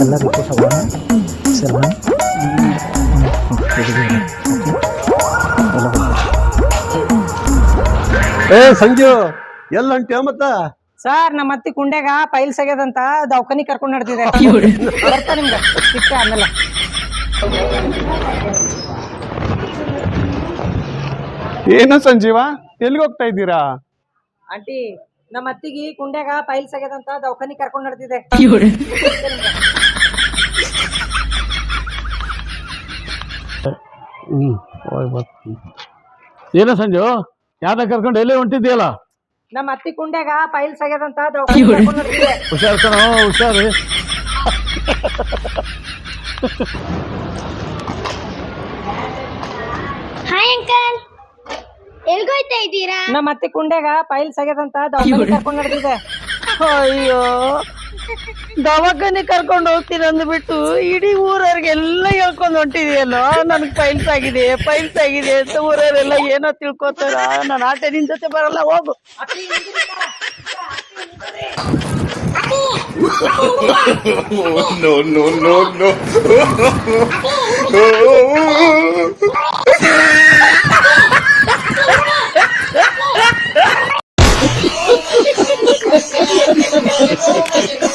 ಎಲ್ಲ ರಿಪೋರ್ಟ್ ಆಗೋಣ ಸರ್ ಏ ಸಂಜು ಎಲ್ಲ ಹೊಂಟ್ಯಾ ಮತ್ತ ಸರ್ ನಮ್ಮ ಅತ್ತಿ ಕುಂಡ್ಯಾಗ ಪೈಲ್ಸ್ ಆಗ್ಯದಂತ ದವಾಖಾನಿ ಕರ್ಕೊಂಡ್ ನಡ್ತಿದೆ ಬರ್ತಾ ನಿಮ್ಗೆ ಸಿಕ್ಕ ಆಮೇಲೆ ಏನು ಸಂಜೀವ ಎಲ್ಲಿಗೆ ಹೋಗ್ತಾ ಇದ್ದೀರಾ? ಆಂಟಿ ನಮ್ಮ ಅತ್ತಿಗೆ ಕುಂಡ್ಯಾಗ ಪೈಲ್ಸ್ ಆಗ್ಯದಂತ ದವಾಖಾನಿ ಕರ್ಕೊಂಡ್ ನಡ್ತಿದೆ ಏನೋ ಸಂಜು ಯಾವ್ದ ಕರ್ಕೊಂಡು ಎಲ್ಲಿ ಹೊಂಟಿದ್ಯಲ್ಲ? ನಮ್ಮ ಅತ್ತಿ ಕುಂಡ್ಯಾಗ ಪೈಲ್ಸ್ ಆಗ್ಯದಂತ ದವಾಖಾನಿ ಕರ್ಕೊಂಡ್ ನಡ್ತಿದೆ. ಹುಷಾರ್ ಕಣೋ ಹುಷಾರು. ಹಾಯ್ ಅಂಕಲ್, ಎಲ್ಗೋಯ್ತಾ ಇದ್ದೀರಾ? ನಮ್ಮ ಅತ್ತಿ ಕುಂಡ್ಯಾಗ ಪೈಲ್ಸ್ ಆಗ್ಯದಂತ ದವಾಖಾನಿ ಕರ್ಕೊಂಡ್ ನಡ್ತಿದೆ. ಅಯ್ಯೋ ದವಾಖಾನೆ ಕರ್ಕೊಂಡು ಹೋಗ್ತೀನಿ ಅಂದ್ಬಿಟ್ಟು ಇಡೀ ಊರವ್ರಿಗೆಲ್ಲ ಹೇಳ್ಕೊಂಡ್ ಹೊಂಟಿದೆಯಲ್ಲ ನನ್ಗ್ ಪೈಲ್ಸ್ ಆಗಿದೆ ಅಂತ ಊರವರೆಲ್ಲ ಏನೋ ತಿಳ್ಕೊತಾರ. ನಾನು ಆಟ ನಿನ್ ಜೊತೆ ಬರಲ್ಲ, ಹೋಗು. no, no, no, no.